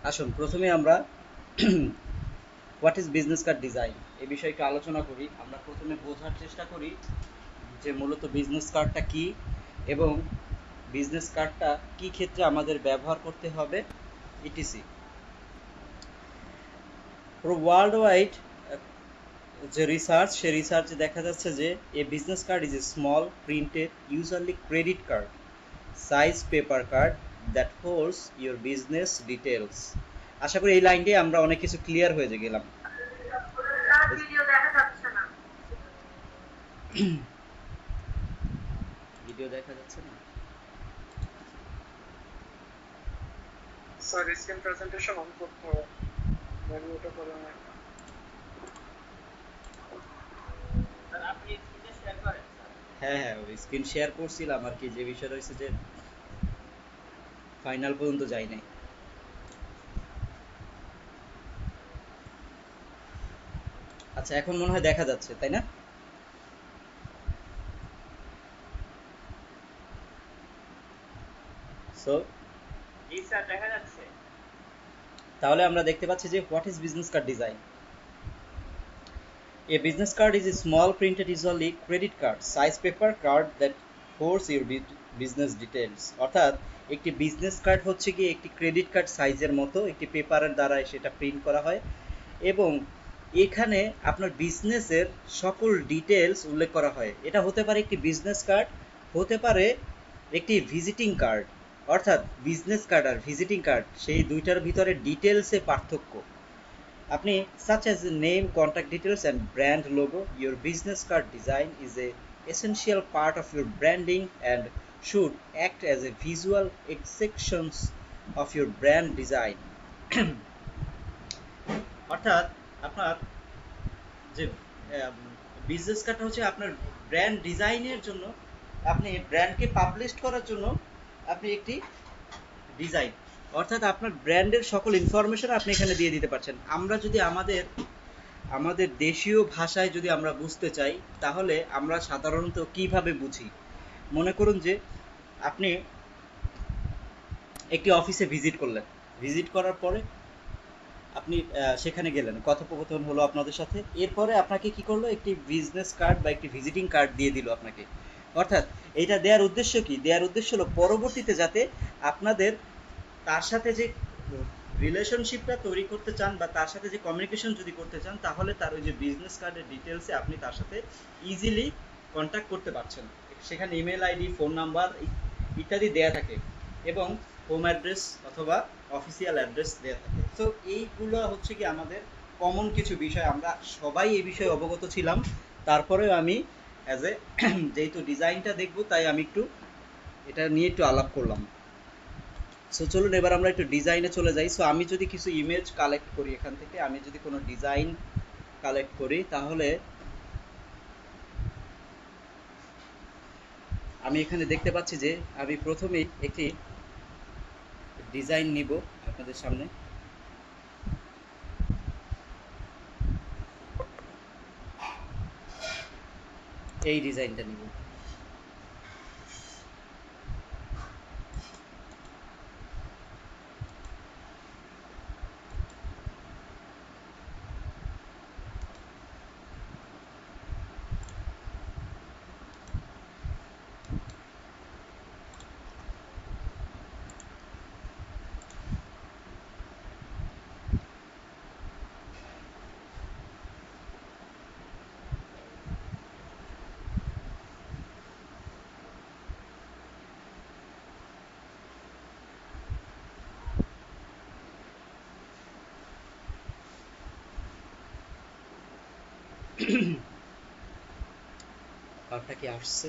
আসুন প্রথমে আমরা what is business card design এই বিষয়ে একটু আলোচনা করি। আমরা প্রথমে বোঝার চেষ্টা করি যে মূলত বিজনেস কার্ডটা কি এবং বিজনেস কার্ডটা কি ক্ষেত্রে আমাদের ব্যবহার করতে হবে ইটিসি। পুরো ওয়ার্ল্ড ওয়াইড যে রিসার্চ, সে রিসার্চে দেখা যাচ্ছে যে a business card is a small printed usually credit card size paper card that holds your business details. আশা করি এই লাইনটি আমরা অনেক কিছু ক্লিয়ার হয়ে গেলাম। ভিডিও দেখা যাচ্ছে না। ভিডিও দেখা যাচ্ছে না? স্যার স্ক্রিন প্রেজেন্টেশন অন করতে হবে, মেনু ওটা করে না। স্যার আপনি স্ক্রিনে শেয়ার করেন স্যার। হ্যাঁ হ্যাঁ, ওই স্ক্রিন শেয়ার করছিলাম আর কি। যে বিষয়টা হয়েছে যে ফাইনাল পর্যন্ত যাই নাই। আচ্ছা, এখন মনে হয় দেখা যাচ্ছে, তাই না? সো জি স্যার দেখা যাচ্ছে। তাহলে আমরা দেখতে পাচ্ছি যে what is business card design. A business card is a small printed usually credit card size paper card that holds your business details. অর্থাৎ একটি বিজনেস কার্ড হচ্ছে কি একটি ক্রেডিট কার্ড সাইজের মতো একটি পেপারের দ্বারা সেটা প্রিন্ট করা হয় এবং এখানে আপনার বিজনেসের সকল ডিটেলস উল্লেখ করা হয়। এটা হতে পারে একটি বিজনেস কার্ড, হতে পারে একটি ভিজিটিং কার্ড। অর্থাৎ বিজনেস কার্ড আর ভিজিটিং কার্ড সেই দুইটার ভিতরে ডিটেলসে পার্থক্য। আপনি such as name, contact details and brand logo, your business card design is a essential part of your branding and should act as a visual extension of your brand design. অর্থাৎ আপনার যে business কার্ডটা হচ্ছে আপনার brand ডিজাইনের জন্য, আপনি ব্র্যান্ডকে publish করার জন্য আপনি একটি ডিজাইন, অর্থাৎ আপনার ব্র্যান্ডের সকল ইনফরমেশন আপনি এখানে দিয়ে দিতে পারছেন। আমরা যদি আমাদের আমাদের দেশীয় ভাষায় যদি আমরা বুঝতে চাই, তাহলে আমরা সাধারণত কিভাবে বুঝি? মনে করুন যে আপনি একটি অফিসে ভিজিট করলেন, ভিজিট করার পরে আপনি সেখানে গেলেন, কথোপকথন হলো আপনাদের সাথে, এরপরে আপনাকে কি করলো, একটি বিজনেস কার্ড বা একটি ভিজিটিং কার্ড দিয়ে দিল আপনাকে। অর্থাৎ এটা দেওয়ার উদ্দেশ্য কি? দেওয়ার উদ্দেশ্য হলো পরবর্তীতে যাতে আপনাদের তার সাথে যে রিলেশনশিপটা তৈরি করতে চান বা তার সাথে যে কমিউনিকেশন যদি করতে চান, তাহলে তার ওই যে বিজনেস কার্ডের ডিটেলসে আপনি তার সাথে ইজিলি কন্ট্যাক্ট করতে পারছেন। সেখানে ইমেল আইডি, ফোন নাম্বার ইত্যাদি দেয়া থাকে এবং হোম অ্যাড্রেস অথবা অফিসিয়াল অ্যাড্রেস দেয়া থাকে। তো এইগুলো হচ্ছে কি আমাদের কমন কিছু বিষয়, আমরা সবাই এই বিষয়ে অবগত ছিলাম। তারপরেও আমি অ্যাজ এ যেহেতু ডিজাইনটা দেখবো, তাই আমি একটু এটা নিয়ে একটু আলাপ করলাম। সো চলুন এবার আমরা একটু ডিজাইনে চলে যাই। সো আমি যদি কিছু ইমেজ কালেক্ট করি, এখান থেকে আমি যদি কোনো ডিজাইন কালেক্ট করি, তাহলে আমি এখানে দেখতে পাচ্ছি যে আমি প্রথমেই একটি ডিজাইন নিব আপনাদের সামনে। এই ডিজাইনটা নিব। কার্ডটা কি আসছে?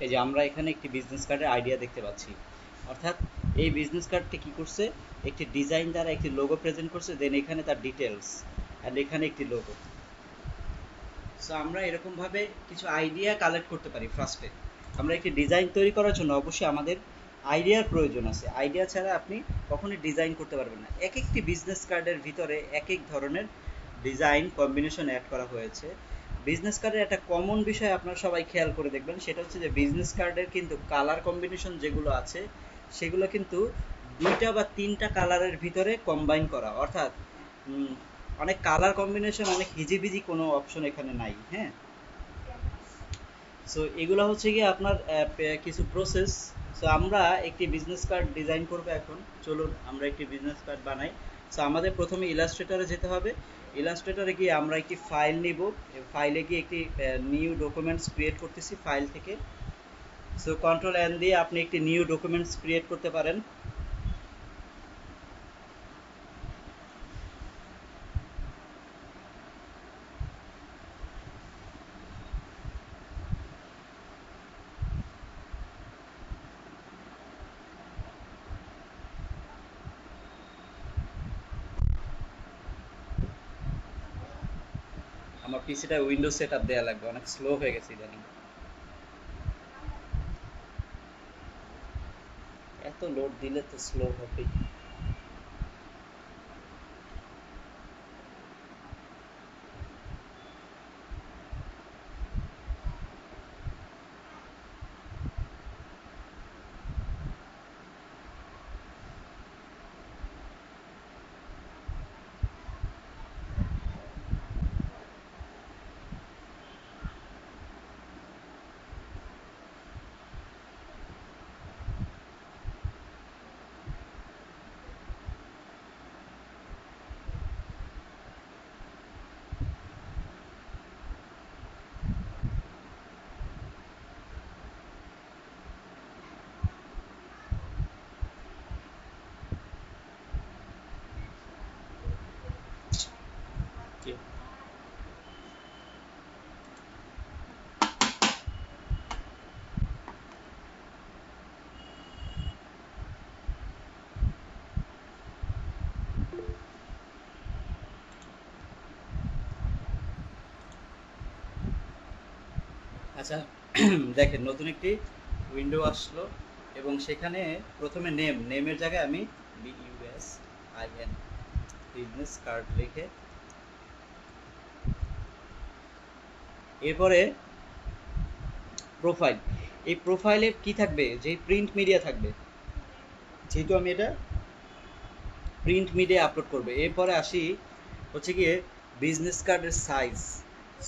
এই যে আমরা এখানে একটি বিজনেস কার্ডের আইডিয়া দেখতে পাচ্ছি, অর্থাৎ এই বিজনেস কার্ডটি কী করছে, একটি ডিজাইন দ্বারা একটি লোগো প্রেজেন্ট করছে, দেন এখানে তার ডিটেলস অ্যান্ড এখানে একটি লোগো। সো আমরা এরকমভাবে কিছু আইডিয়া কালেক্ট করতে পারি। ফার্স্টে আমরা একটি ডিজাইন তৈরি করার জন্য অবশ্যই আমাদের আইডিয়ার প্রয়োজন আছে, আইডিয়া ছাড়া আপনি কখনোই ডিজাইন করতে পারবেন না। এক একটি বিজনেস কার্ডের ভিতরে এক এক ধরনের ডিজাইন কম্বিনেশন অ্যাড করা হয়েছে। বিজনেস কার্ডের একটা কমন বিষয় আপনারা সবাই খেয়াল করে দেখবেন, সেটা হচ্ছে যে বিজনেস কার্ডের কিন্তু কালার কম্বিনেশন যেগুলো আছে সেগুলো কিন্তু 2টা বা 3টা কালারের ভিতরে কম্বাইন করা, অর্থাৎ অনেক কালার কম্বিনেশন, অনেক হিজিবিজি কোনো অপশন এখানে নাই। হ্যাঁ, সো এগুলো হচ্ছে গিয়ে আপনার কিছু প্রসেস। সো আমরা একটি বিজনেস কার্ড ডিজাইন করবো এখন। চলুন আমরা একটি বিজনেস কার্ড বানাই। সো আমাদের প্রথমে ইলাস্ট্রেটরে যেতে হবে। ইলাস্ট্রেটরে গিয়ে আমরা একটি ফাইল নিব, ফাইলে গিয়ে একটি নিউ ডকুমেন্টস ক্রিয়েট করতেছি ফাইল থেকে। সো কন্ট্রোল N দিয়ে আপনি একটি নিউ ডকুমেন্টস ক্রিয়েট করতে পারেন। আমার পিসিটা উইন্ডোজ সেট আপ দেওয়া লাগবে, অনেক স্লো হয়ে গেছে ইদানিং। এত লোড দিলে তো স্লো হবেই। আচ্ছা, দেখেন নতুন একটি উইন্ডো আসলো এবং সেখানে প্রথমে নেমের জায়গায় আমি BUSIN বিজনেস কার্ড লিখে, এরপরে প্রোফাইল। এই প্রোফাইলে কি থাকবে, যে প্রিন্ট মিডিয়া থাকবে, যেহেতু আমি এটা প্রিন্ট মিডিয়া আপলোড করবে। এরপরে আসি হচ্ছে গিয়ে বিজনেস কার্ডের সাইজ।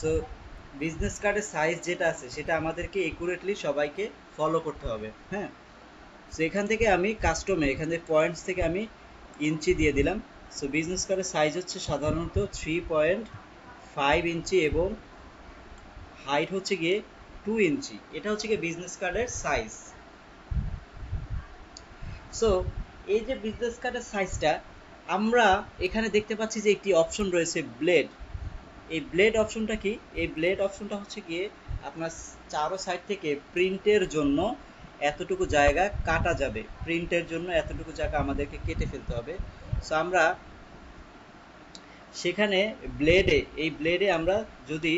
সো বিজনেস কার্ডের সাইজ যেটা আছে সেটা আমাদেরকে একুরেটলি সবাইকে ফলো করতে হবে। হ্যাঁ, সো এখান থেকে আমি কাস্টমে এখান থেকে পয়েন্টস থেকে আমি ইঞ্চি দিয়ে দিলাম। সো বিজনেস কার্ডের সাইজ হচ্ছে সাধারণত 3.5 ইঞ্চি এবং হাইট হচ্ছে গিয়ে 2 ইঞ্চি। এটা হচ্ছে গিয়ে বিজনেস কার্ডের সাইজ। সো এই যে বিজনেস কার্ডের সাইজটা আমরা এখানে দেখতে পাচ্ছি যে একটি অপশন রয়েছে ব্লেড। এই ব্লেড অপশনটা কি, এই ব্লেড অপশনটা হচ্ছে গিয়ে আপনার চারো সাইড থেকে প্রিন্টের জন্য এতটুকু জায়গা কাটা যাবে, প্রিন্টের জন্য এতটুকু জায়গা আমাদেরকে কেটে ফেলতে হবে। সো আমরা সেখানে এই ব্লেডে আমরা যদি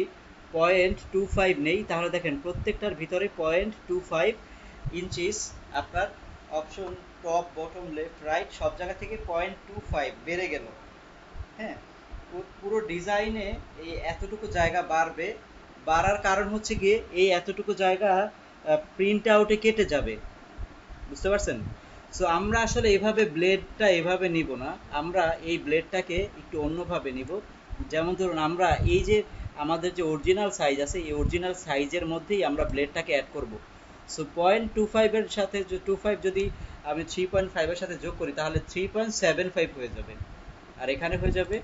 0.25 নেই, তাহলে দেখেন প্রত্যেকটার ভিতরে 0.25 ইঞ্চিস আপনার option top bottom left right সব জায়গা থেকে 0.25 বেড়ে গেল। হ্যাঁ, পুরো ডিজাইনে এই এতটুকু জায়গা বাড়বে। বাড়ার কারণ হচ্ছে গিয়ে এই এতটুকু জায়গা প্রিন্ট আউটে কেটে যাবে, বুঝতে পারছেন? সো আমরা আসলে এভাবে ব্লেডটা এভাবে নিব না, আমরা এই ব্লেডটাকে একটু অন্যভাবে নিব। যেমন ধরুন আমরা এই যে আমাদের যে অরিজিনাল সাইজ আছে, এই অরিজিনাল সাইজের মধ্যেই আমরা ব্লেডটাকে অ্যাড করব। সো 0.25 সাথে 25 যদি আমি 3.5 সাথে যোগ করি তাহলে 3.75 হয়ে যাবে, আর এখানে হয়ে যাবে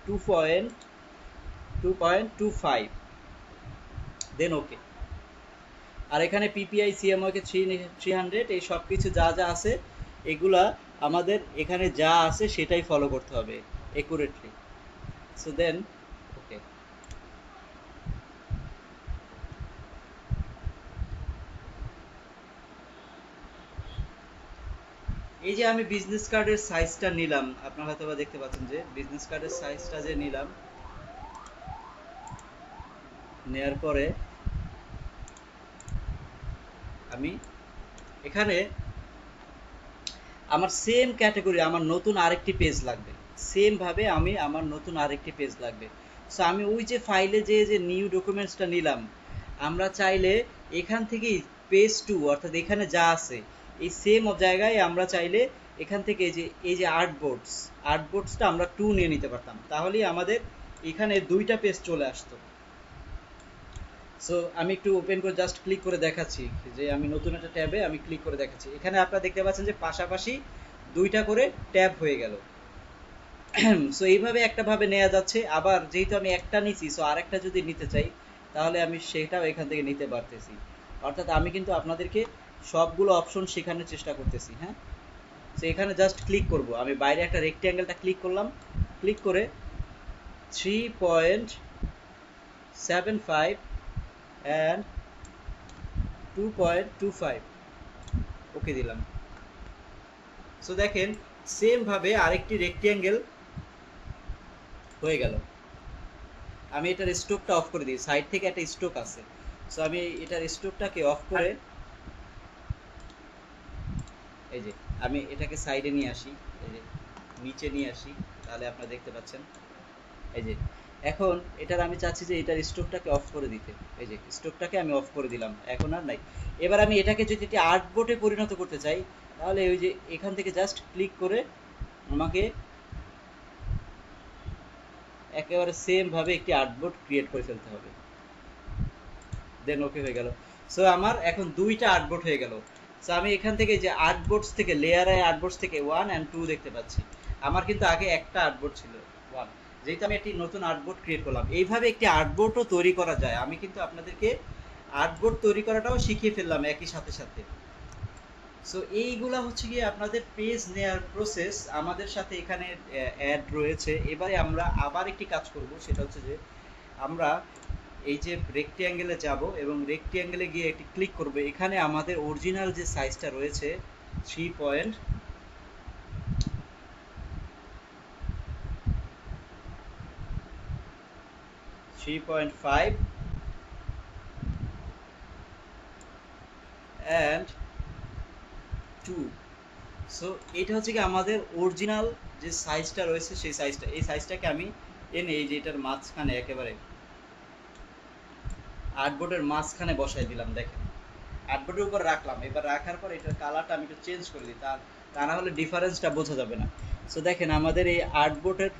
2.25, দেন ওকে। আর এখানে পিপিআই সিএমওকে 300, এই সব কিছু যা যা আছে এগুলা আমাদের এখানে যা আছে সেটাই ফলো করতে হবে একুরেটলি। সো দেন ওকে। এই যে আমি বিজনেস কার্ডের সাইজটা নিলাম, আপনারা হয়তো বা দেখতে পাচ্ছেন যে বিজনেস কার্ডের সাইজটা যে নিলাম, নেয়ার পরে আমি এখানে আমার সেম ক্যাটাগরি আমার নতুন আরেকটি পেজ লাগবে, সেম ভাবে আমি আমার নতুন আরেকটি পেজ লাগবে। সো আমি ওই যে ফাইলে যে যে নিউ ডকুমেন্টসটা নিলাম, আমরা চাইলে এখান থেকেই পেজ টু অর্থাৎ এখানে যা আছে এই সেম জায়গায় আমরা চাইলে এখান থেকে এই যে আর্টবোর্ডসটা আমরা টু নিয়ে নিতে পারতাম, তাহলেই আমাদের এখানে দুইটা পেজ চলে আসতো। সো আমি একটু ওপেন করে জাস্ট ক্লিক করে দেখাচ্ছি যে আমি নতুন একটা ট্যাবে আমি ক্লিক করে দেখাচ্ছি, এখানে আপনারা দেখতে পাচ্ছেন যে পাশাপাশি দুইটা করে ট্যাব হয়ে গেল। সো এইভাবে একটা ভাবে নেওয়া যাচ্ছে। আবার যেহেতু আমি একটা নিছি, সো আরেকটা যদি নিতে চাই তাহলে আমি সেটাও এখান থেকে নিতে পারতেছি। অর্থাৎ আমি কিন্তু আপনাদেরকে সবগুলো অপশন শেখানোর চেষ্টা করতেছি। হ্যাঁ, সো এখানে জাস্ট ক্লিক করব, আমি বাইরে একটা রেক্ট্যাঙ্গেলটা ক্লিক করলাম, ক্লিক করে 3.75 অ্যান্ড 2.25 ওকে দিলাম। সো দেখেন সেম ভাবে আরেকটি রেক্ট্যাঙ্গেল হয়ে গেল। আমি এটার স্টোকটা অফ করে দিই, সাইড থেকে একটা স্টোক আছে, সো আমি এটার স্টোকটাকে অফ করে এই যে আমি এটাকে সাইডে নিয়ে আসি, এই যে নিচে নিয়ে আসি, তাহলে আপনারা দেখতে পাচ্ছেন এই যে এখন এটার আমি চাচ্ছি যে এটার স্টোকটাকে অফ করে দিতে। এই যে স্টোকটাকে আমি অফ করে দিলাম, এখন আর নাই। এবার আমি এটাকে যদি একটি আর্টবোর্ডে পরিণত করতে চাই তাহলে ওই যে এখান থেকে জাস্ট ক্লিক করে আমাকে একেবারে সেম ভাবে একটি আর্টবোর্ড ক্রিয়েট করে ফেলতে হবে, দেন ওকে হয়ে গেল। সো আমার এখন দুইটা আর্টবোর্ড হয়ে গেল। সো আমি এখান থেকে যে আর্টবোর্ডস থেকে লেয়ার আর্টবোর্ডস থেকে 1 অ্যান্ড 2 দেখতে পাচ্ছি, আমার কিন্তু আগে একটা আর্টবোর্ড ছিল 1, যেহেতু আমি একটি নতুন আর্টবোর্ড ক্রিয়েট করলাম। এইভাবে একটি আর্টবোর্ডও তৈরি করা যায়, আমি কিন্তু আপনাদেরকে আর্টবোর্ড তৈরি করাটাও শিখিয়ে ফেললাম একই সাথে সাথে। সো এইগুলা হচ্ছে গিয়ে আপনাদের পেজ নেয়ার প্রসেস, আমাদের সাথে এখানে অ্যাড রয়েছে। এবারে আমরা আবার একটি কাজ করব, সেটা হচ্ছে যে আমরা এই যে রেক্ট্যাঙ্গেলে যাব এবং রেক্ট্যাঙ্গেলে গিয়ে একটি ক্লিক করব, এখানে আমাদের অরিজিনাল যে সাইজটা রয়েছে 3.5 অ্যান্ড 2। সো এটা হচ্ছে কি আমাদের অরিজিনাল যে সাইজটা রয়েছে সেই সাইজটা, এই সাইজটাকে আমি এনে এই যে এটার মাঝখানে একেবারে আর্টবোর্ডের মাঝখানে বসাই দিলাম। দেখেন আর্টবোর্ডের উপর রাখলাম, এবার রাখার পর এটার কালারটা আমি একটু চেঞ্জ করে দিই, তা না হলে ডিফারেন্সটা বোঝা যাবে না। সো দেখেন আমাদের এই আর্টবোর্ডের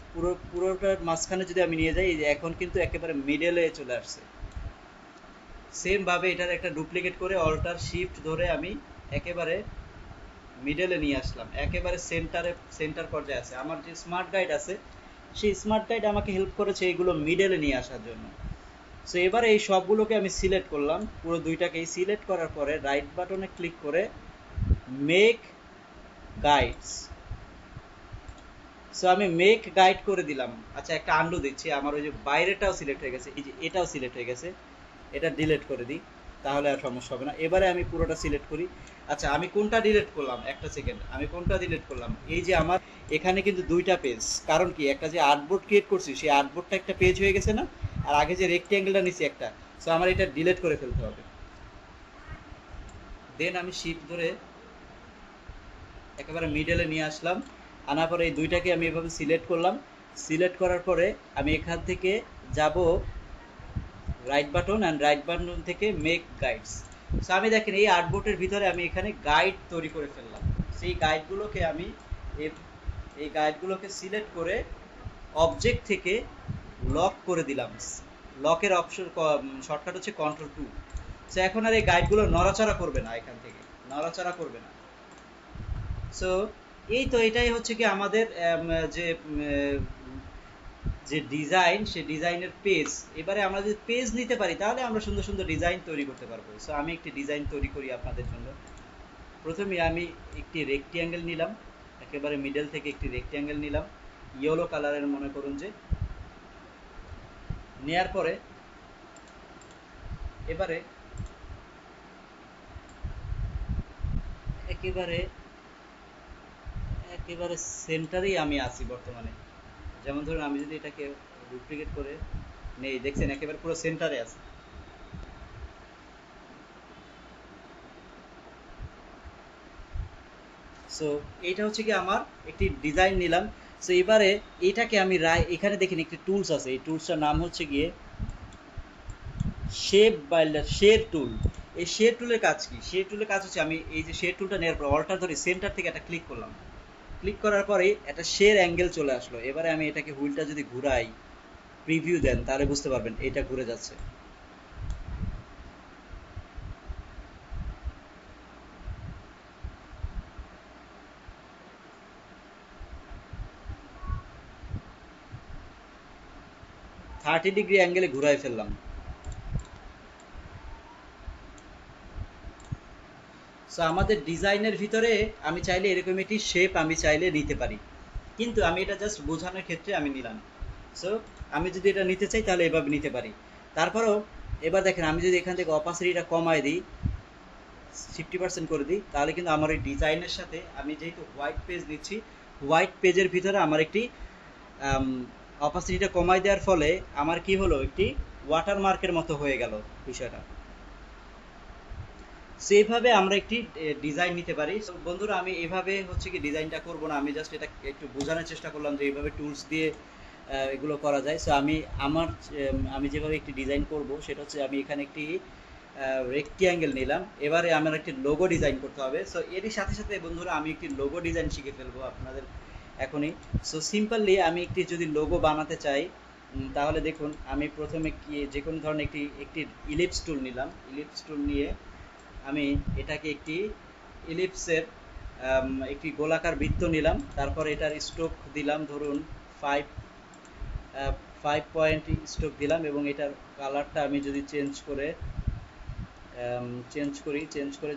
পুরোটার মাঝখানে যদি আমি নিয়ে যাই, এই যে এখন কিন্তু একেবারে মিডলে চলে আসছে। সেম ভাবে এটার একটা ডুপ্লিকেট করে অল্টার শিফট ধরে আমি একেবারে মিডলে নিয়ে আসলাম, একেবারে সেন্টার পর্যায়ে আছে। আমার যে স্মার্ট গাইড আছে সেই স্মার্ট গাইড আমাকে হেল্প করেছে এইগুলো মিডলে নিয়ে আসার জন্য। সো এবারে এই সবগুলোকে আমি সিলেক্ট করলাম, পুরো দুইটাকেই সিলেক্ট করার পরে রাইট বাটনে ক্লিক করে মেক গাইডস। সো আমি মেক গাইড করে দিলাম। আচ্ছা একটা আন্ডু দিচ্ছি, আমার ওই যে বাইরেটাও সিলেক্ট হয়ে গেছে, এই যে এটাও সিলেক্ট হয়ে গেছে, এটা ডিলিট করে দিই, তাহলে আর সমস্যা হবে না। এবারে আমি পুরোটা সিলেক্ট করি। আচ্ছা আমি কোনটা ডিলিট করলাম, একটা সেকেন্ড, আমি কোনটা ডিলিট করলাম, এই যে আমার এখানে কিন্তু দুইটা পেজ, কারণ কি একটা যে আর্টবোর্ড ক্রিয়েট করছি সেই আর্টবোর্ডটা একটা পেজ হয়ে গেছে না, আর আগে যে রেক্ট্যাঙ্গেলটা নিছি একটা, সো আমার এটা ডিলিট করে ফেলতে হবে। দেন আমি শিফট ধরে একেবারে মিডলে নিয়ে আসলাম, আনার পরে এই দুইটাকে আমি এভাবে সিলেক্ট করলাম। সিলেক্ট করার পরে আমি এখান থেকে যাব right button, and right button থেকে মেক গাইডস। সো আমি দেখেন এই আর্টবোর্ডের ভিতরে আমি এখানে গাইড তৈরি করে ফেললাম। সেই গাইডগুলোকে আমি এই গাইডগুলোকে সিলেক্ট করে অবজেক্ট থেকে লক করে দিলাম। লকের অপশন শর্টকাট হচ্ছে Ctrl+2। সো এখন আর এই গাইডগুলো নড়াচড়া করবে না, এখান থেকে নড়াচড়া করবে না। সো এই তো এটাই হচ্ছে কি আমাদের যে যে ডিজাইন, সে ডিজাইনের পেজ। এবারে আমরা যদি পেজ নিতে পারি তাহলে আমরা সুন্দর সুন্দর ডিজাইন তৈরি করতে পারবো। সো আমি একটি ডিজাইন তৈরি করি আপনাদের জন্য। প্রথমে আমি একটি রেক্ট্যাঙ্গেল নিলাম, একেবারে মিডল থেকে একটি রেক্ট্যাঙ্গেল নিলাম, ইয়েলো কালারের মনে করুন যে, নেয়ার পরে এবারে একেবারে একেবারে সেন্টারেই আমি আছি বর্তমানে। যেমন ধরুন আমি যদি এটাকে ডুপ্লিকেট করে নেই, দেখছেন একেবারে পুরো সেন্টারে আছে। সো এইটা হচ্ছে কি আমার একটি ডিজাইন নিলাম। সো এবারে এইটাকে আমি এখানে দেখেন একটি টুলস আছে, এই টুলসটার নাম হচ্ছে গিয়ে শেপ বাইল্ডার শের টুল। এই শের টুলের কাজ কি? শের টুলের কাজ হচ্ছে আমি এই যে শের টুলটা নেওয়ার পর অল্টার ধরে সেন্টার থেকে একটা ক্লিক করলাম, ক্লিক করার পরে একটা শের অ্যাঙ্গেল চলে আসলো। এবারে আমি এটাকে হুইলটা যদি ঘুরাই, প্রিভিউ দেন, তাহলে বুঝতে পারবেন এটা ঘুরে যাচ্ছে। থার্টি ডিগ্রি অ্যাঙ্গেলে ঘুরাই ফেললাম। সো আমাদের ডিজাইনের ভিতরে আমি চাইলে এরকম একটি শেপ আমি চাইলে নিতে পারি, কিন্তু আমি এটা জাস্ট বোঝানোর ক্ষেত্রে আমি নিলাম। সো আমি যদি এটা নিতে চাই তাহলে এভাবে নিতে পারি। তারপরেও এবার দেখেন আমি যদি এখান থেকে অপাসিটিটা কমায় দিই, 50% করে দিই, তাহলে কিন্তু আমার এই ডিজাইনের সাথে আমি যেহেতু হোয়াইট পেজ দিচ্ছি, হোয়াইট পেজের ভিতরে আমার একটি অপাসিটিটা কমাই দেওয়ার ফলে আমার কি হলো, একটি ওয়াটারমার্কের মতো হয়ে গেল বিষয়টা। সেইভাবে আমরা একটি ডিজাইন নিতে পারি। সো বন্ধুরা আমি এভাবে হচ্ছে কি ডিজাইনটা করব না, আমি জাস্ট এটা একটু বোঝানোর চেষ্টা করলাম যে এইভাবে টুলস দিয়ে এগুলো করা যায়। সো আমি যেভাবে একটি ডিজাইন করব সেটা হচ্ছে আমি এখানে একটি রেক্টিঅ্যাঙ্গেল নিলাম। এবারে আমার একটি লোগো ডিজাইন করতে হবে। সো এরই সাথে সাথে বন্ধুরা আমি একটি লোগো ডিজাইন শিখে ফেলবো আপনাদের এখনই। সো সিম্পলি আমি একটি যদি লোগো বানাতে চাই, তাহলে দেখুন আমি প্রথমে কি যে কোনো ধরনের একটি একটি ইলিপস টুল নিলাম। ইলিপস টুল নিয়ে আমি এটাকে একটি ইলিপসের একটি গোলাকার বৃত্ত নিলাম, তারপর এটার স্ট্রোক দিলাম ধরুন 5 5 পয়েন্ট স্ট্রোক দিলাম, এবং এটার কালারটা আমি যদি চেঞ্জ করে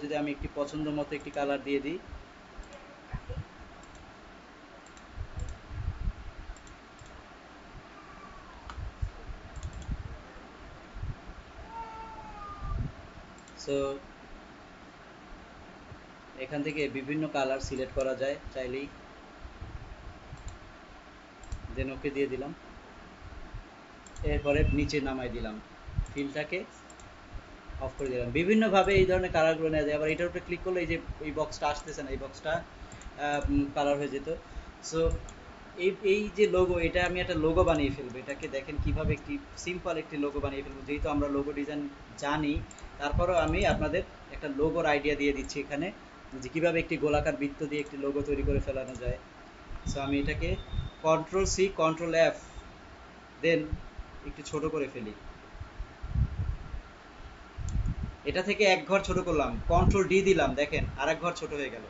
যদি আমি একটি পছন্দ মতো একটি কালার দিয়ে দিই, সো এখান থেকে বিভিন্ন কালার সিলেক্ট করা যায় চাইলেই, দেন ওকে দিয়ে দিলাম। এরপরে নিচে নামাই দিলাম, ফিলটাকে অফ করে দিলাম। বিভিন্নভাবে এই ধরনের কালারগুলো নেওয়া যায়। আবার এটার উপরে ক্লিক করলে এই যে এই বক্সটা আসতেছে না, এই বক্সটা কালার হয়ে যেত। সো এই যে লোগো, এটা আমি একটা লোগো বানিয়ে ফেলবো। এটাকে দেখেন কিভাবে একটি সিম্পল একটি লোগো বানিয়ে ফেলবো। যেহেতু আমরা লোগো ডিজাইন জানি, তারপরেও আমি আপনাদের একটা লোগোর আইডিয়া দিয়ে দিচ্ছি এখানে, যে কীভাবে একটি গোলাকার বৃত্ত দিয়ে একটি লোগো তৈরি করে ফেলানো যায়। সো আমি এটাকে কন্ট্রোল-C কন্ট্রোল-F দেন একটু ছোট করে ফেলি। এটা থেকে এক ঘর ছোট করলাম, কন্ট্রোল-D দিলাম, দেখেন আর এক ঘর ছোট হয়ে গেল।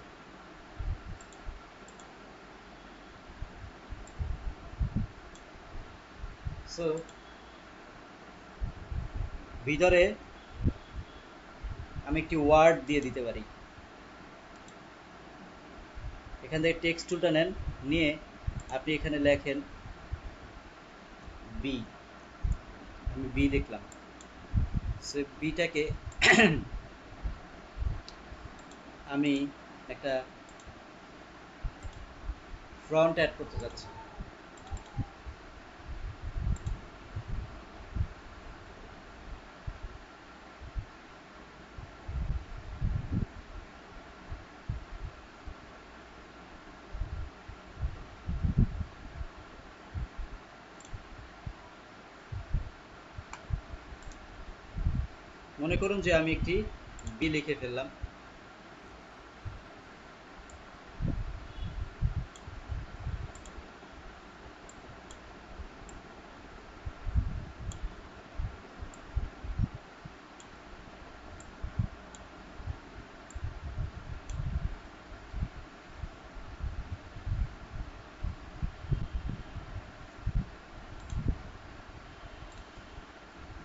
সো ভিতরে আমি একটি ওয়ার্ড দিয়ে দিতে পারি। এখান থেকে টেক্সট টুলটা নেন, নিয়ে আপনি এখানে লেখেন বি। আমি বি লিখলাম। সো বিটাকে আমি একটা ফ্রন্ট অ্যাড করতে যাচ্ছি। মনে করুন যে আমি একটি বি লিখে ফেললাম।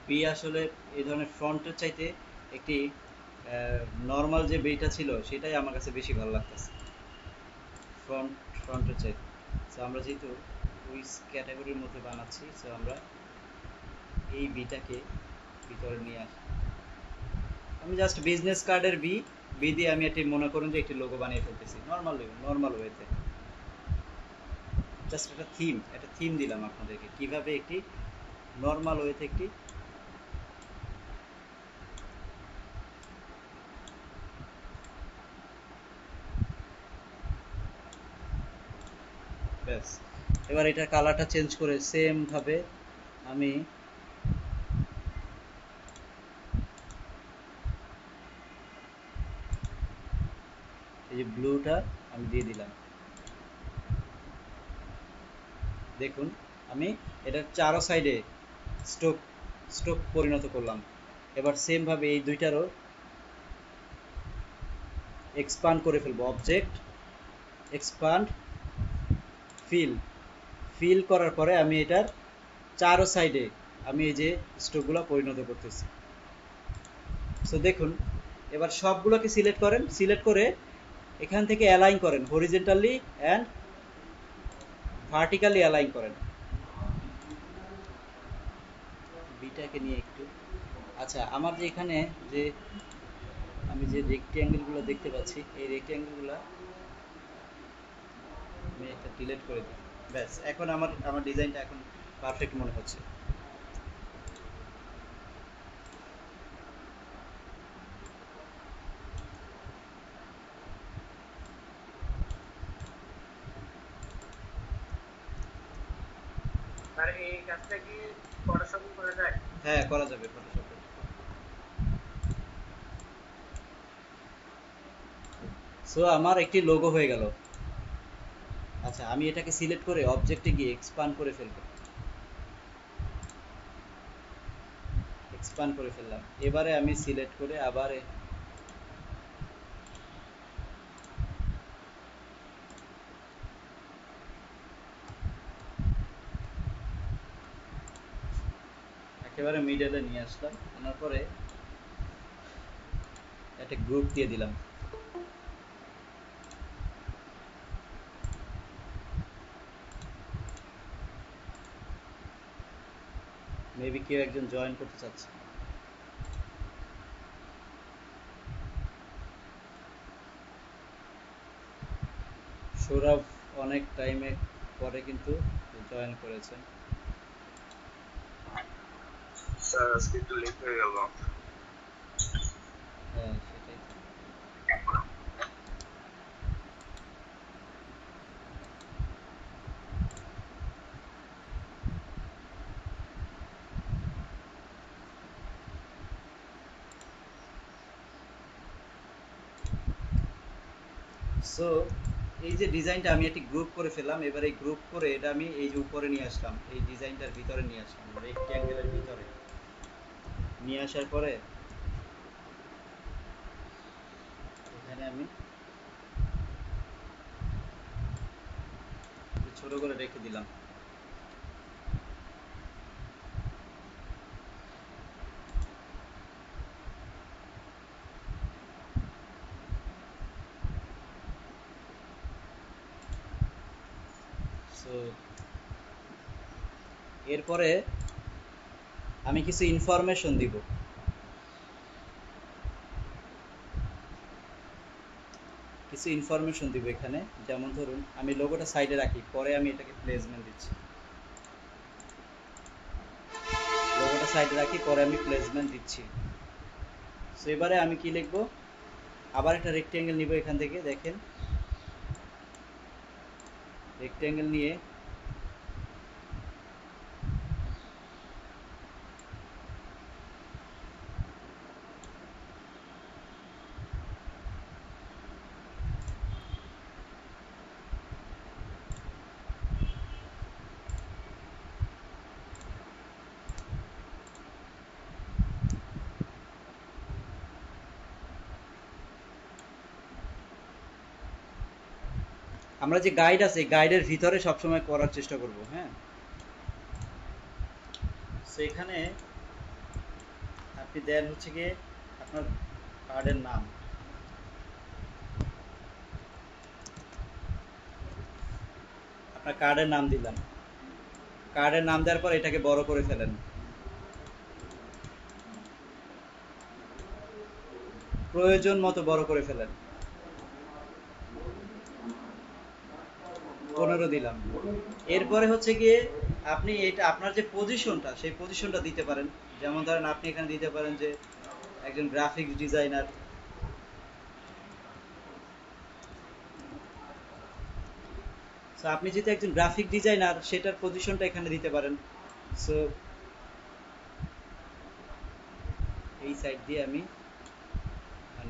বি আসলে এই ধরনের ফ্রন্টের চাইতে একটি নর্মাল যে বিটা ছিল সেটাই আমার কাছে বেশি ভালো লাগতেছে ফ্রন্টের চাইতে। সো আমরা যেহেতু কুইজ ক্যাটাগরির মধ্যে বানাচ্ছি, সো আমরা এই বিটাকে ভিতরে নিয়ে আসি। আমি জাস্ট বিজনেস কার্ডের বি দিয়ে আমি একটি মনে করুন যে একটি লোগো বানিয়ে ফেলতেছি নর্মাল ওয়েতে। জাস্ট একটা থিম দিলাম আপনাদেরকে কিভাবে একটি নর্মাল ওয়েতে একটি ব্যাস। এবার এটার কালারটা চেঞ্জ করে সেম ভাবে আমি এই যে ব্লুটা আমি দিয়ে দিলাম। দেখুন আমি এটার চারো সাইডে স্ট্রোক স্ট্রোক পরিণত করলাম। এবার সেম ভাবে এই দুইটারও এক্সপান্ড করে ফেলবো। অবজেক্ট এক্সপান্ড ফিল, ফিল করার পরে আমি এটার চারো সাইডে আমি এই যে স্ট্রোকগুলো পরিণত করতেছি। সো দেখুন এবার সবগুলোকে সিলেক্ট করেন, সিলেক্ট করে এখান থেকে অ্যালাইন করেন, হরিজেন্টালি অ্যান্ড ভার্টিক্যালি অ্যালাইন করেন। বিটাকে নিয়ে একটু, আচ্ছা আমার যে এখানে যে আমি যে রেক্ট্যাঙ্গেলগুলো দেখতে পাচ্ছি এই রেক্ট্যাঙ্গেলগুলো আমি একটা ডিলিট করে দিই। ব্যাস এখন আমার আমার ডিজাইনটা এখন পারফেক্ট মনে হচ্ছে। আর এই কাজটা কি ফটোশপে করা যায়? হ্যাঁ করা যাবে ফটোশপে। সো আমার একটি লোগো হয়ে গেল। আচ্ছা আমি এটাকে সিলেক্ট করে অবজেক্টে গিয়ে এক্সপান্ড করে ফেলবো, এক্সপান্ড করে ফেললাম। এবারে আমি সিলেক্ট করে আবার একেবারে মিডলে নিয়ে আসলাম, আনার পরে একটা গ্রুপ দিয়ে দিলাম। মেবি কেউ একজন জয়েন করতে চাচ্ছে। সৌরভ অনেক টাইমে পরে কিন্তু জয়েন করেছেন। স্যার আজকে একটু লেট হয়ে গেল। হ্যাঁ সেটাই। সো এই যে ডিজাইনটা আমি একটি গ্রুপ করে ফেললাম। এবার এই গ্রুপ করে এটা আমি এই যে উপরে নিয়ে আসলাম, এই ডিজাইনটার ভিতরে নিয়ে আসলাম, রেক্ট্যাঙ্গেলের ভিতরে নিয়ে আসার পরে এখানে আমি একটু ছোট করে রেখে দিলাম। সো এরপরে আমি কিছু ইনফরমেশন দিব। কিছু ইনফরমেশন দিব এখানে, যেমন ধরুন আমি লোগোটা সাইডে রাখি, পরে আমি এটাকে প্লেসমেন্ট দিচ্ছি। লোগোটা সাইডে রাখি, পরে আমি প্লেসমেন্ট দিচ্ছি। সো এবারে আমি কি লিখবো, আবার একটা রেক্ট্যাঙ্গেল নিব এখান থেকে। দেখেন রেক্ট্যাঙ্গেল নিয়ে আমরা যে গাইড আছে গাইডের ভিতরে সবসময় করার চেষ্টা করব। হ্যাঁ সো এখানে আপনি দেন হচ্ছে গিয়ে আপনার কার্ডের নাম, আপনার কার্ডের নাম দিলাম। কার্ডের নাম দেওয়ার পর এটাকে বড় করে ফেলেন, প্রয়োজন মতো বড় করে ফেলেন। 15 দিলাম। এরপরে হচ্ছে গিয়ে আপনি এটা আপনার যে পজিশনটা সেই পজিশনটা দিতে পারেন। যেমন ধরেন আপনি এখানে দিতে পারেন যে একজন গ্রাফিক্স ডিজাইনার। সো আপনি যেহেতু একজন গ্রাফিক ডিজাইনার সেটার পজিশনটা এখানে দিতে পারেন। সো এই সাইড দিয়ে আমি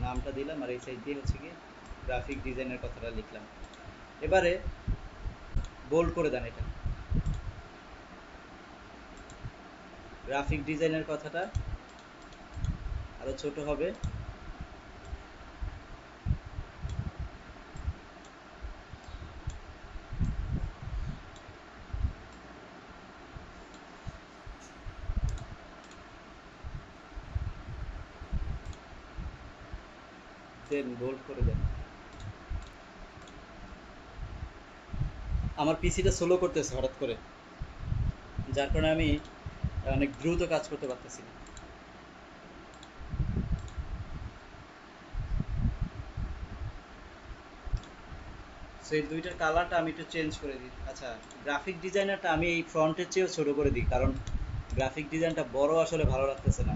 নামটা দিলাম আর এই সাইড দিয়ে হচ্ছে কি গ্রাফিক ডিজাইনের কথাটা লিখলাম। এবারে বোল্ড করে দেন এটা, গ্রাফিক ডিজাইনের কথাটা আরো ছোট হবে। দেন বোল্ড করে দেন। আমার পিসিটা স্লো করতেছে হঠাৎ করে, যার কারণে আমি অনেক দ্রুত কাজ করতে পারতেছি না। সো এই দুইটার কালারটা আমি একটু চেঞ্জ করে দিই। আচ্ছা, গ্রাফিক ডিজাইনারটা আমি এই ফ্রন্টের চেয়েও ছোট করে দিই, কারণ গ্রাফিক ডিজাইনটা বড় আসলে ভালো লাগতেছে না।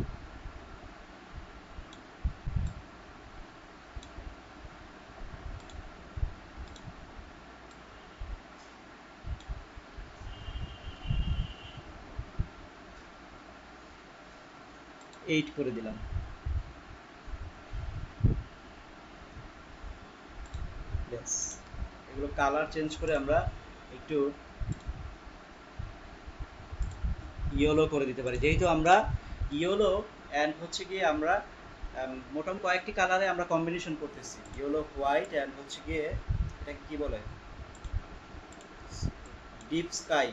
এইট করে দিলাম। ব্যাস, এগুলো কালার চেঞ্জ করে আমরা একটু ইয়েলো করে দিতে পারি, যেহেতু আমরা ইয়েলো অ্যান্ড হচ্ছে গিয়ে আমরা মোটামুটি কয়েকটি কালারে আমরা কম্বিনেশন করতেছি, ইয়েলো হোয়াইট অ্যান্ড হচ্ছে গিয়ে এটাকে কি বলে, ডিপ স্কাই।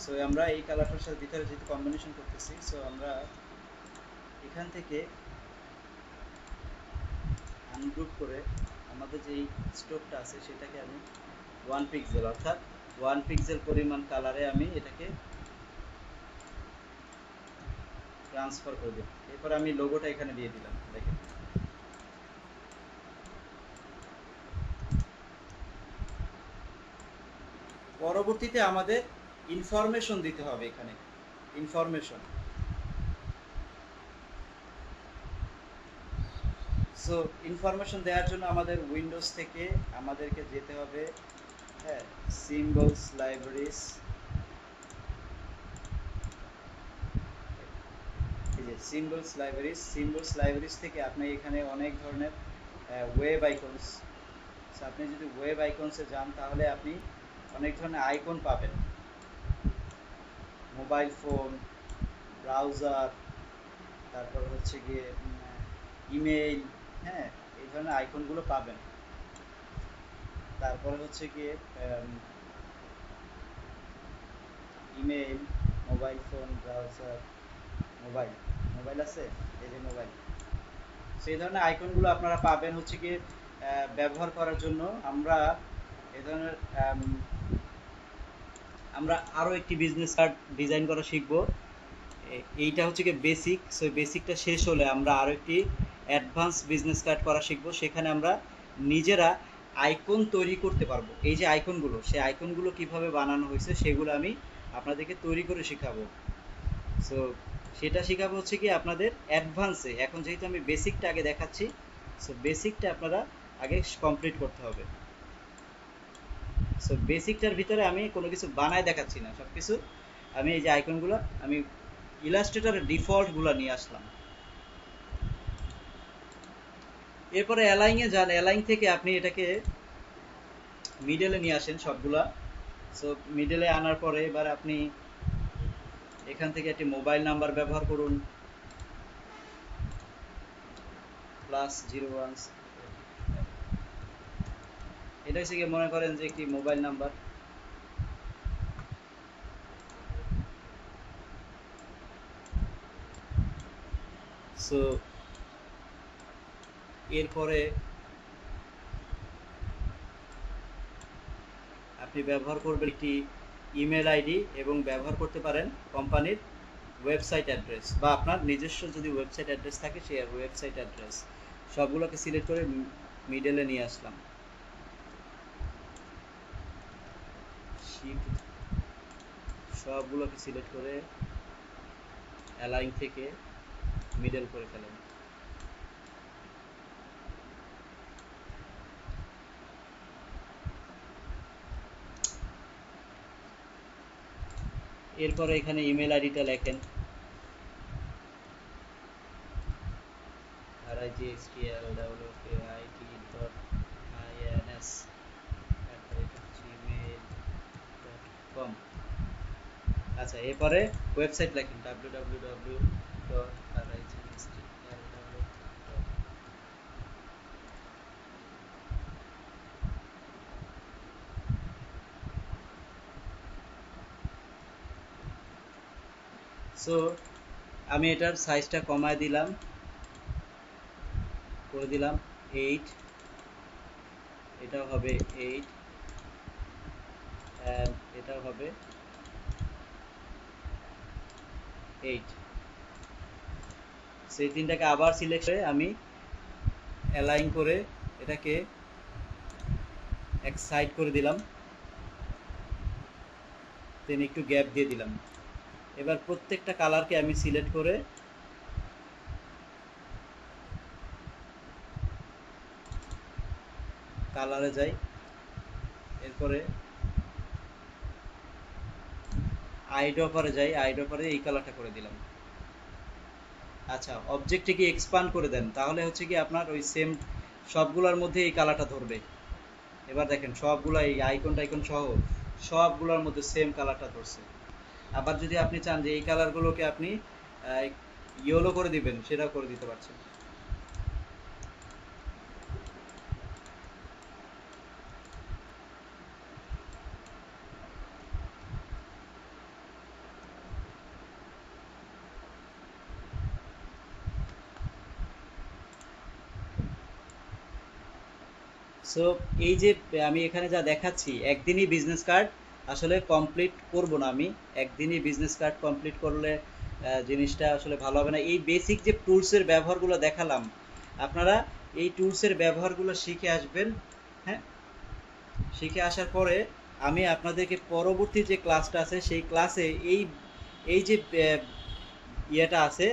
সো আমরা এই কালারটার সাথে ভিতরে যেহেতু কম্বিনেশন করতেছি, সো আমরা এখান থেকে আনগ্রুপ করে আমাদের যেই স্টোকটা আছে সেটাকে আমি 1 পিক্সেল অর্থাৎ 1 পিক্সেল পরিমাণ কালারে আমি এটাকে ট্রান্সফার করে দিই। এরপর আমি লোগোটা এখানে দিয়ে দিলাম, দেখেন। পরবর্তীতে আমাদের ইনফরমেশন দিতে হবে এখানে, ইনফরমেশন। সো ইনফরমেশন দেওয়ার জন্য আমাদের উইন্ডোজ থেকে আমাদেরকে যেতে হবে, হ্যাঁ, সিম্বলস লাইব্রেরিজ। এই যে সিম্বলস লাইব্রেরিজ থেকে আপনি এখানে অনেক ধরনের ওয়েব আইকনস, আপনি যদি ওয়েব আইকনসে যান তাহলে আপনি অনেক ধরনের আইকন পাবেন, মোবাইল ফোন, ব্রাউজার, তারপর হচ্ছে গিয়ে ইমেইল, হ্যাঁ, এই ধরনের আইকনগুলো পাবেন। তারপরে হচ্ছে গিয়ে email, mobile phone, browser, mobile, mobile আছে, এই যে মোবাইল, সেই ধরনের আইকনগুলো আপনারা পাবেন হচ্ছে গিয়ে ব্যবহার করার জন্য। আমরা এই ধরনের আমরা আরও একটি বিজনেস কার্ড ডিজাইন করা শিখব। এইটা হচ্ছে কি বেসিক, সো বেসিকটা শেষ হলে আমরা আরও একটি অ্যাডভান্স বিজনেস কার্ড করা শিখব। সেখানে আমরা নিজেরা আইকন তৈরি করতে পারবো। এই যে আইকনগুলো, সেই আইকনগুলো কিভাবে বানানো হয়েছে সেগুলো আমি আপনাদেরকে তৈরি করে শেখাবো। সো সেটা শেখাবো হচ্ছে কি আপনাদের অ্যাডভান্সে। এখন যেহেতু আমি বেসিকটা আগে দেখাচ্ছি, সো বেসিকটা আপনারা আগে কমপ্লিট করতে হবে। সো বেসিকটার ভিতরে আমি কোনো কিছু বানায় দেখাচ্ছি না, সব কিছু আমি এই যে আইকনগুলো আমি ইলাস্ট্রেটরের ডিফল্টগুলো নিয়ে আসলাম। এরপরে অ্যালাইনে যান, অ্যালাইন থেকে আপনি এটাকে মিডলে নিয়ে আসেন সবগুলা। সো মিডলে আনার পরে এবার আপনি এখান থেকে একটি মোবাইল নাম্বার ব্যবহার করুন, +01। এটা হচ্ছে গিয়ে মনে করেন যে একটি মোবাইল নাম্বার। সো এরপরে আপনি ব্যবহার করবেন একটি ইমেল আইডি এবং ব্যবহার করতে পারেন কোম্পানির ওয়েবসাইট অ্যাড্রেস, বা আপনার নিজস্ব যদি ওয়েবসাইট অ্যাড্রেস থাকে সেই ওয়েবসাইট অ্যাড্রেস। সবগুলোকে সিলেক্ট করে মিডলে নিয়ে আসলাম। শিফট সবগুলোকে সিলেক্ট করে অ্যালাইন থেকে মিডল করে ফেলেন। এরপরে এখানে ইমেল আইডিটা লেখেন rightint.ins@gmail.com। আচ্ছা, এরপরে ওয়েবসাইট লেখেন www.rightintl.com। সো আমি এটার সাইজটা কমায় দিলাম, করে দিলাম 8, এটাও হবে 8 অ্যান্ড এটাও হবে 8। সেই তিনটাকে আবার সিলেক্ট করে আমি অ্যালাইন করে এটাকে এক সাইড করে দিলাম, দেন একটু গ্যাপ দিয়ে দিলাম। এবার প্রত্যেকটা কালারকে আমি সিলেক্ট করে কালারে যাই, এরপরে আইড্রপারে যাই, আইড্রপারে এই কালারটা করে দিলাম। আচ্ছা, অবজেক্টটিকে এক্সপান্ড করে দেন, তাহলে হচ্ছে কি আপনার ওই সেম সবগুলোর মধ্যে এই কালারটা ধরবে। এবার দেখেন সবগুলো এই আইকন টাইকন সহ সবগুলোর মধ্যে সেম কালারটা ধরছে। আবার যদি আপনি চান যে এই কালারগুলোকে আপনি ইয়েলো করে দিবেন, সেটাও করে দিতে পারছেন। সো এই যে আমি এখানে যা দেখাচ্ছি, একদিনই বিজনেস কার্ড আসলে কমপ্লিট করব না আমি। একদিনই বিজনেস কার্ড কমপ্লিট করলে জিনিসটা আসলে ভালো হবে না। এই বেসিক যে টুলসের ব্যবহারগুলো দেখালাম, আপনারা এই টুলসের ব্যবহারগুলো শিখে আসবেন। হ্যাঁ, শিখে আসার পরে আমি আপনাদেরকে পরবর্তী যে ক্লাসটা আছে সেই ক্লাসে এই এই যে ইয়েটা আছে,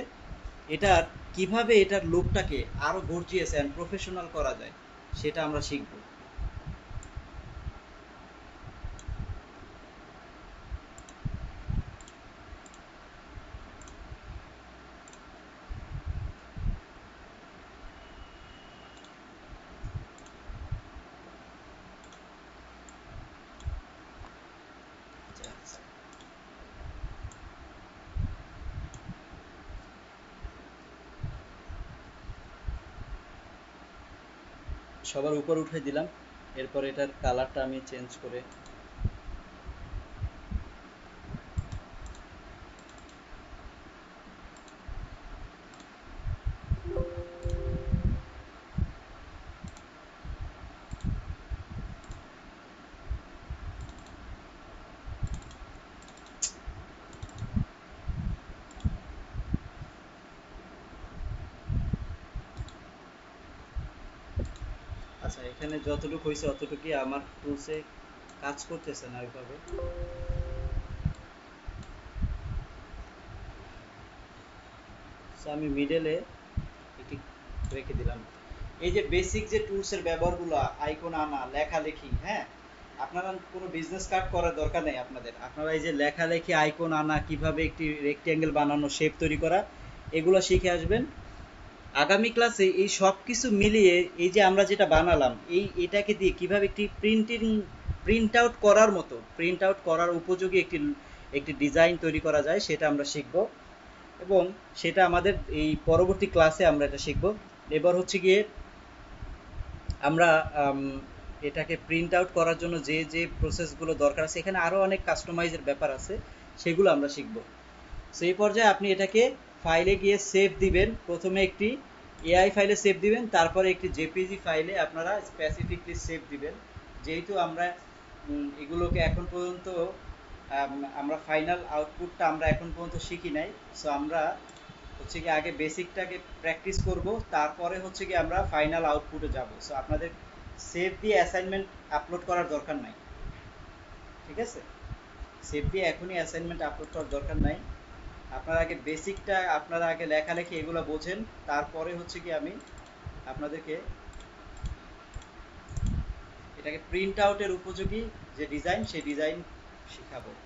এটার কিভাবে এটার লুকটাকে আরও গর্জিয়াস অ্যান্ড প্রফেশনাল করা যায় সেটা আমরা শিখব। সবার উপর উঠে দিলাম, এরপর এটার কালারটা আমি চেঞ্জ করে আচ্ছা, এখানে যতটুকু হয়েছে অতটুকুই আমার টুলসে কাজ করতেছে না ওইভাবে। সো আমি মিডলে এটি রেখে দিলাম। এই যে বেসিক যে টুলসের ব্যবহারগুলো, আইকন আনা, লেখালেখি, হ্যাঁ, আপনারা কোনো বিজনেস কার্ড করার দরকার নেই আপনাদের। আপনারা এই যে লেখালেখি, আইকন আনা, কিভাবে একটি রেক্ট্যাঙ্গেল বানানো, শেপ তৈরি করা, এগুলো শিখে আসবেন। আগামী ক্লাসে এই সব কিছু মিলিয়ে এই যে আমরা যেটা বানালাম, এটাকে দিয়ে কিভাবে একটি প্রিন্ট আউট করার মতো, প্রিন্ট আউট করার উপযোগী একটি একটি ডিজাইন তৈরি করা যায় সেটা আমরা শিখব। এবং সেটা আমাদের এই পরবর্তী ক্লাসে আমরা এটা শিখব। এবার হচ্ছে গিয়ে আমরা এটাকে প্রিন্ট আউট করার জন্য যে যে প্রসেসগুলো দরকার আছে, এখানে আরও অনেক কাস্টমাইজের ব্যাপার আছে, সেগুলো আমরা শিখব। সেই পর্যায়ে আপনি এটাকে ফাইলে গিয়ে সেভ দিবেন। প্রথমে একটি এআই ফাইলে সেভ দিবেন, তারপরে একটি জেপিজি ফাইলে আপনারা স্পেসিফিকলি সেভ দিবেন। যেহেতু আমরা এগুলোকে এখন পর্যন্ত আমরা ফাইনাল আউটপুটটা আমরা এখন পর্যন্ত শিখি নাই, সো আমরা হচ্ছে কি আগে বেসিকটাকে প্র্যাকটিস করব, তারপরে হচ্ছে কি আমরা ফাইনাল আউটপুটে যাব। সো আপনাদের সেভ দিয়ে অ্যাসাইনমেন্ট আপলোড করার দরকার নাই, ঠিক আছে? সেভ দিয়ে এখনই অ্যাসাইনমেন্ট আপলোড করার দরকার নাই। আপনারা আগে বেসিকটা, আপনারা আগে লেখালেখি এগুলো বোঝেন, তারপরে হচ্ছে কি আমি আপনাদেরকে এটাকে প্রিন্ট আউটের উপযোগী যে ডিজাইন, সেই ডিজাইন শেখাবো।